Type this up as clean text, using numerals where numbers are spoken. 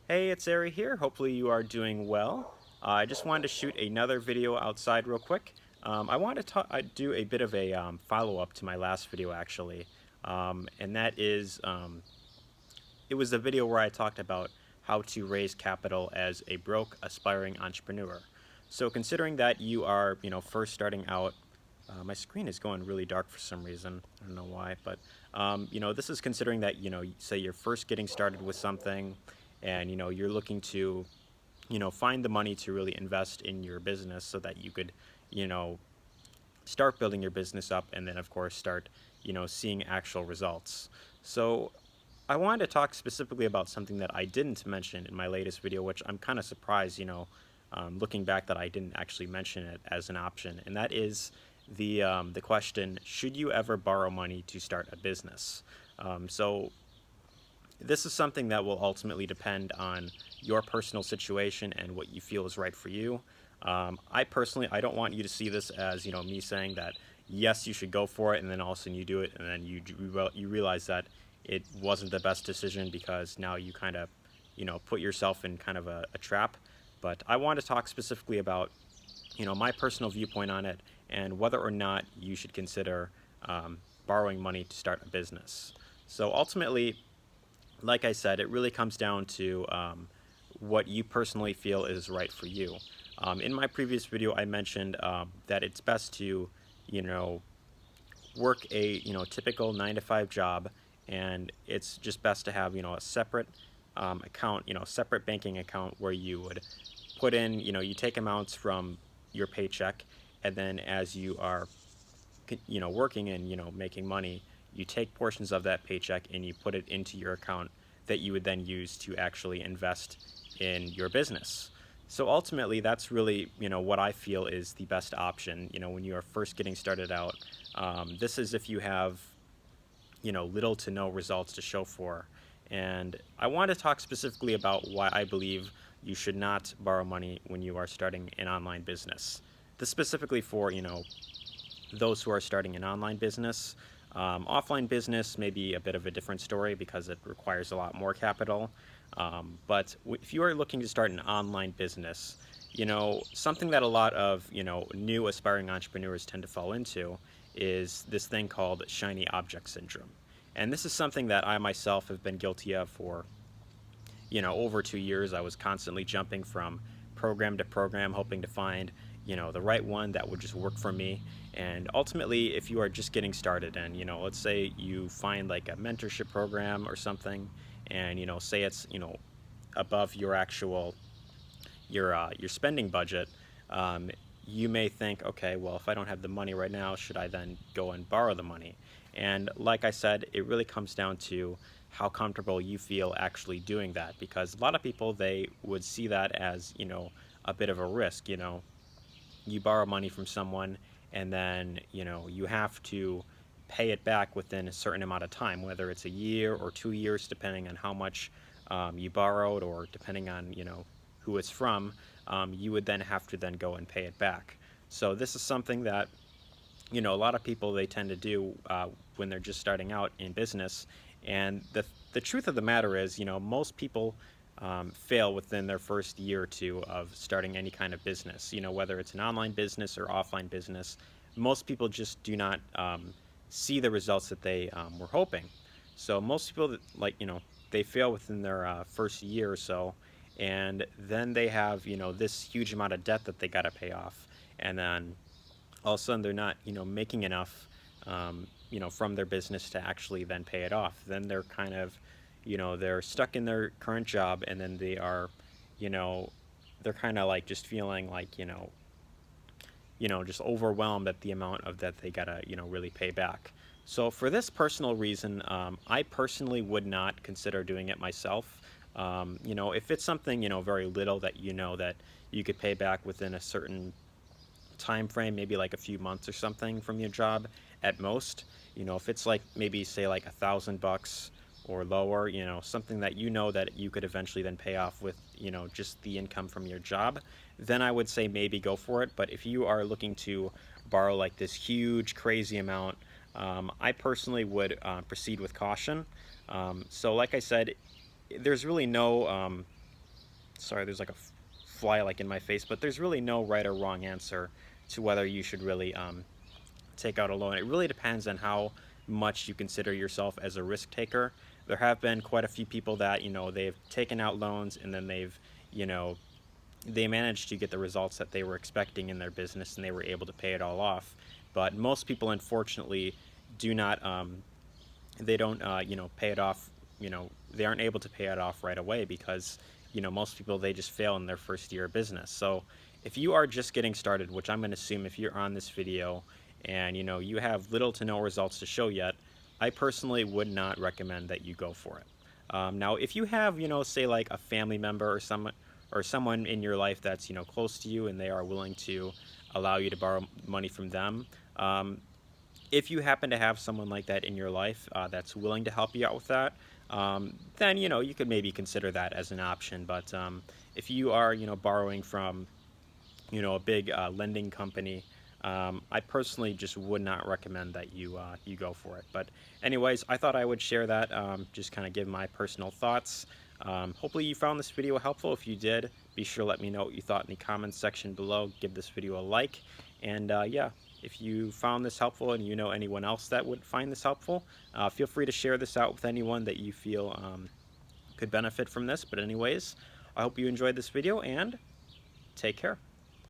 Hey, it's Ari here. Hopefully you are doing well. I just wanted to shoot another video outside real quick. I wanted to do a bit of a follow-up to my last video actually, and that is it was a video where I talked about how to raise capital as a broke aspiring entrepreneur. So considering that you are, first starting out, my screen is going really dark for some reason. I don't know why, but this is considering that, say you're first getting started with something and, you're looking to, find the money to really invest in your business so that you could, you know, start building your business up and then of course start, seeing actual results. So I wanted to talk specifically about something that I didn't mention in my latest video, which I'm kind of surprised, looking back that I didn't actually mention it as an option, and that is the question: should you ever borrow money to start a business? So this is something that will ultimately depend on your personal situation and what you feel is right for you. I personally, I don't want you to see this as me saying that yes, you should go for it, and then all of a sudden you do it, and then you realize that it wasn't the best decision because now you kind of put yourself in kind of a trap. But I want to talk specifically about my personal viewpoint on it and whether or not you should consider borrowing money to start a business. So ultimately, like I said, it really comes down to what you personally feel is right for you. In my previous video, I mentioned that it's best to, you know, work a typical 9 to 5 job, and it's just best to have a separate account, separate banking account where you would put in, you take amounts from your paycheck, and then as you are working and making money, you take portions of that paycheck and you put it into your account that you would then use to actually invest in your business. So ultimately, that's really what I feel is the best option. When you are first getting started out, this is if you have little to no results to show for. And I want to talk specifically about why I believe you should not borrow money when you are starting an online business. This specifically for those who are starting an online business. Offline business may be a bit of a different story because it requires a lot more capital. But if you are looking to start an online business, something that a lot of new aspiring entrepreneurs tend to fall into is this thing called shiny object syndrome. And this is something that I myself have been guilty of for over 2 years. I was constantly jumping from program to program, hoping to find, the right one that would just work for me. And ultimately, if you are just getting started and, let's say you find like a mentorship program or something, and, say it's, above your actual, your spending budget, um, you may think, okay, well, if I don't have the money right now, should I then go and borrow the money? And like I said, it really comes down to how comfortable you feel actually doing that, because a lot of people, they would see that as a bit of a risk. You borrow money from someone, and then you have to pay it back within a certain amount of time, whether it's a year or 2 years, depending on how much you borrowed, or depending on who it's from. You would then have to then go and pay it back. So this is something that a lot of people, they tend to do when they're just starting out in business. And the truth of the matter is, most people fail within their first year or two of starting any kind of business. Whether it's an online business or offline business, most people just do not see the results that they were hoping. So most people that, like, they fail within their first year or so, and then they have this huge amount of debt that they got to pay off, and then all of a sudden they're not making enough from their business to actually then pay it off. Then they're kind of they're stuck in their current job, and then they are you know they're kind of like just feeling like just overwhelmed at the amount of that they gotta really pay back. So for this personal reason, I personally would not consider doing it myself. If it's something very little that that you could pay back within a certain time frame, maybe like a few months or something from your job at most. If it's like maybe say like $1,000 or lower, something that that you could eventually then pay off with just the income from your job, then I would say maybe go for it. But if you are looking to borrow like this huge crazy amount, I personally would proceed with caution. So like I said, there's really no sorry, there's like a fly like in my face, but there's really no right or wrong answer to whether you should really take out a loan. It really depends on how much you consider yourself as a risk taker. There have been quite a few people that, they've taken out loans and then you know, they managed to get the results that they were expecting in their business and they were able to pay it all off. But most people, unfortunately, do not, they don't, pay it off, they aren't able to pay it off right away because, most people, they just fail in their first year of business. So if you are just getting started, which I'm going to assume if you're on this video and, you have little to no results to show yet, I personally would not recommend that you go for it. Now, if you have, say like a family member or someone in your life that's, close to you and they are willing to allow you to borrow money from them, if you happen to have someone like that in your life that's willing to help you out with that, then, you could maybe consider that as an option. But if you are, borrowing from, a big lending company, I personally just would not recommend that you go for it. But anyways, I thought I would share that, just kind of give my personal thoughts. Hopefully you found this video helpful. If you did, be sure to let me know what you thought in the comments section below. Give this video a like. And yeah, if you found this helpful and you know anyone else that would find this helpful, feel free to share this out with anyone that you feel could benefit from this. But anyways, I hope you enjoyed this video and take care.